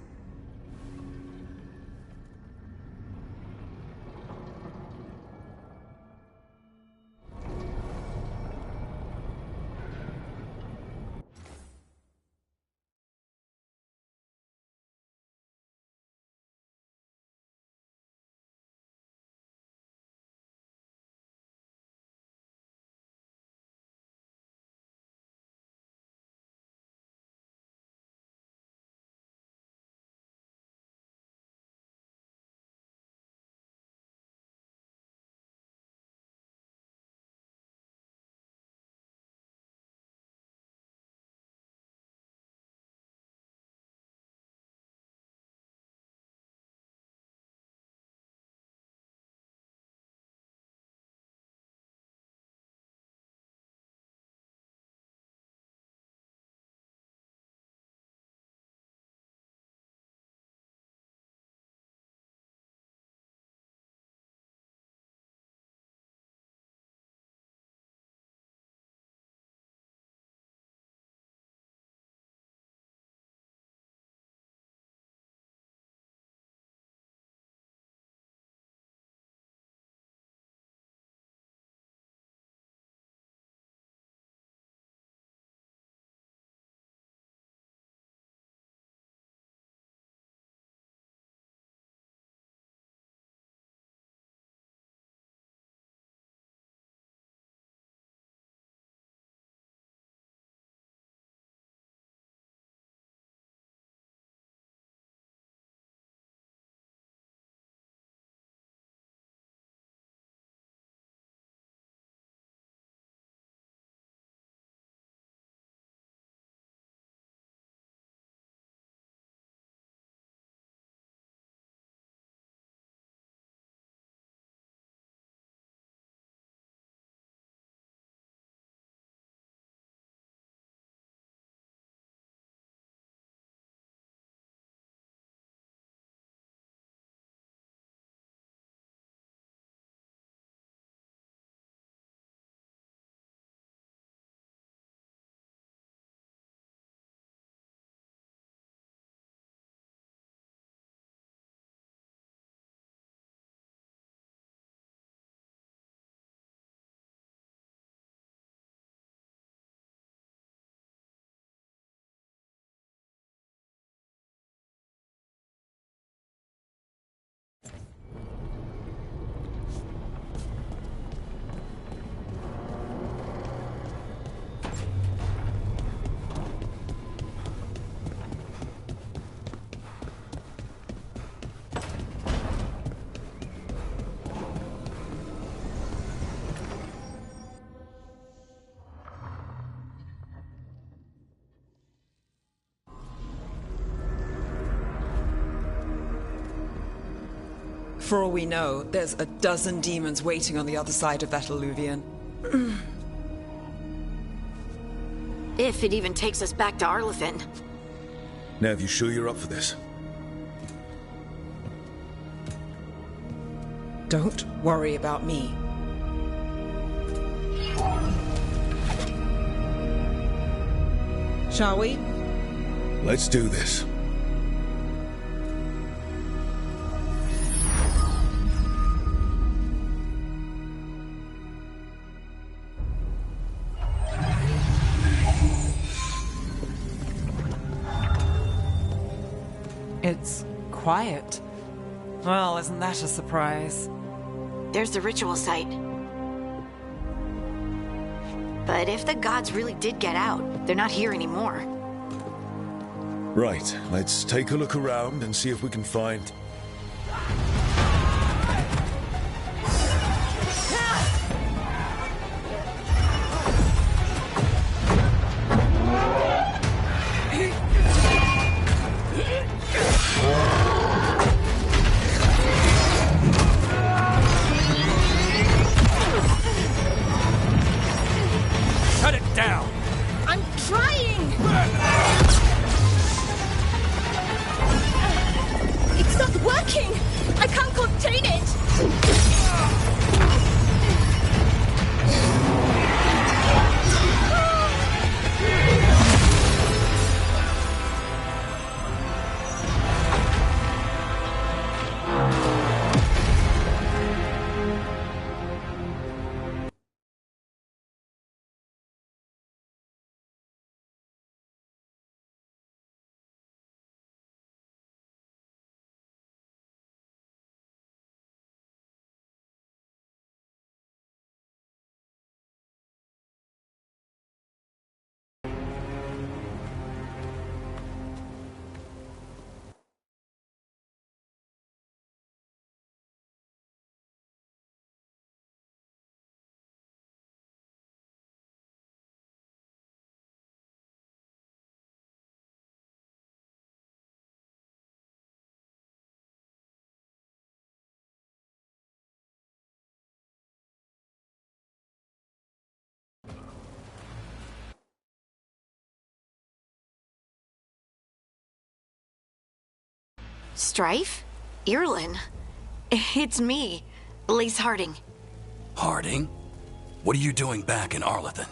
For all we know, there's a dozen demons waiting on the other side of that alluvion. If it even takes us back to Arlethan. Nev, you sure you're up for this? Don't worry about me. Shall we? Let's do this. It's quiet. Well, isn't that a surprise? There's the ritual site. But if the gods really did get out, they're not here anymore. Right, let's take a look around and see if we can find... Cut it down! I'm trying! It's not working! I can't contain it! Strife? Irlin? It's me, Lace Harding. Harding? What are you doing back in Arlethan?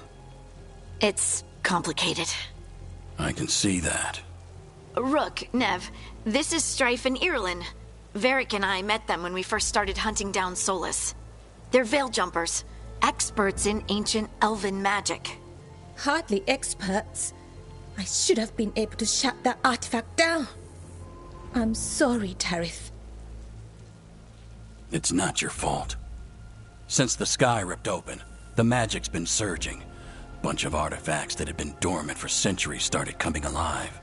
It's complicated. I can see that. Rook, Nev, this is Strife and Irlin. Varric and I met them when we first started hunting down Solus. They're veil jumpers, experts in ancient elven magic. Hardly experts. I should have been able to shut that artifact down. I'm sorry, Tarith. It's not your fault. Since the sky ripped open, the magic's been surging. Bunch of artifacts that had been dormant for centuries started coming alive.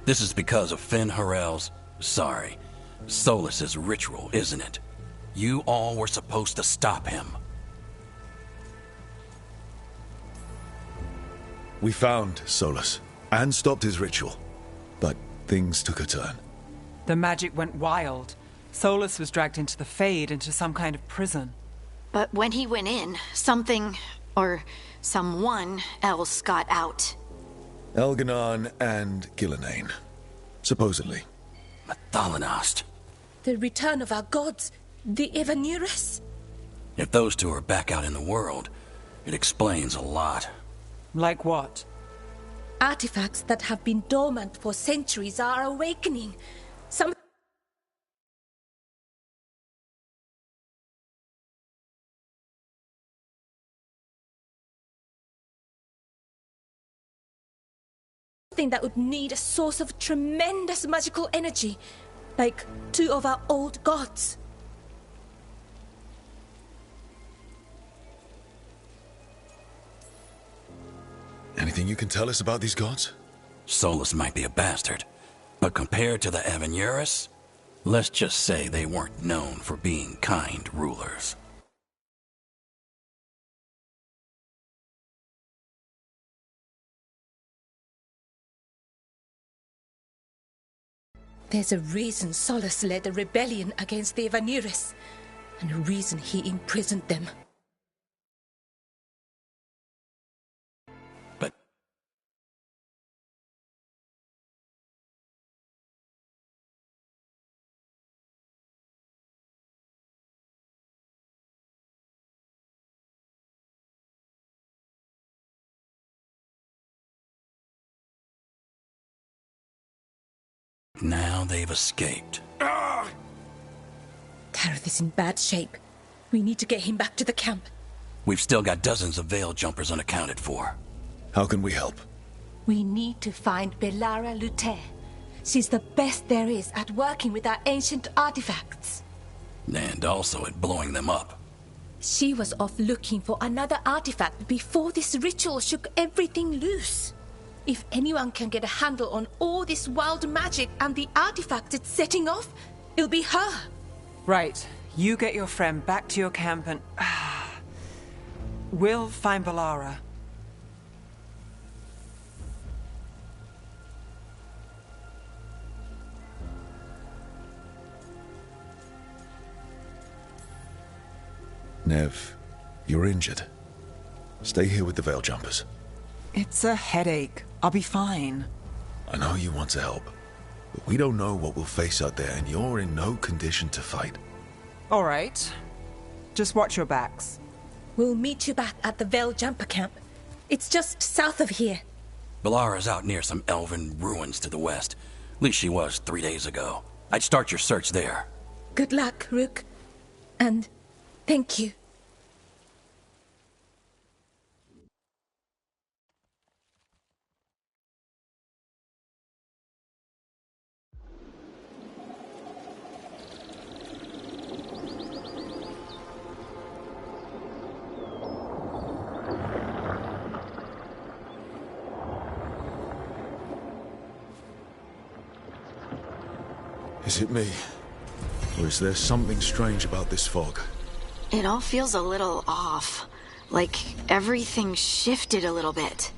This is because of Finn Harel's... Solus's ritual, isn't it? You all were supposed to stop him. We found Solus, and stopped his ritual. But things took a turn. The magic went wild. Solus was dragged into the Fade, into some kind of prison. But when he went in, something, or someone else got out. Elganon and Gillenane. Supposedly. Mathalanost. The return of our gods, the Evanurus. If those two are back out in the world, it explains a lot. Like what? Artifacts that have been dormant for centuries are awakening. Something that would need a source of tremendous magical energy, like two of our old gods. Anything you can tell us about these gods? Solus might be a bastard, but compared to the Evanurus, let's just say they weren't known for being kind rulers. There's a reason Solus led a rebellion against the Evanuris, and a reason he imprisoned them. But... now they've escaped. Tareth is in bad shape. We need to get him back to the camp. We've still got dozens of Veil jumpers unaccounted for. How can we help? We need to find Belara Lute. She's the best there is at working with our ancient artifacts. And also at blowing them up. She was off looking for another artifact before this ritual shook everything loose. If anyone can get a handle on all this wild magic and the artifact it's setting off, it'll be her. Right. You get your friend back to your camp and... we'll find Belara. Nev, you're injured. Stay here with the Veil Jumpers. It's a headache. I'll be fine. I know you want to help, but we don't know what we'll face out there, and you're in no condition to fight. All right. Just watch your backs. We'll meet you back at the Veil Jumper camp. It's just south of here. Belara's out near some elven ruins to the west. At least she was 3 days ago. I'd start your search there. Good luck, Rook. And thank you. Is it me? Or is there something strange about this fog? It all feels a little off. Like everything shifted a little bit.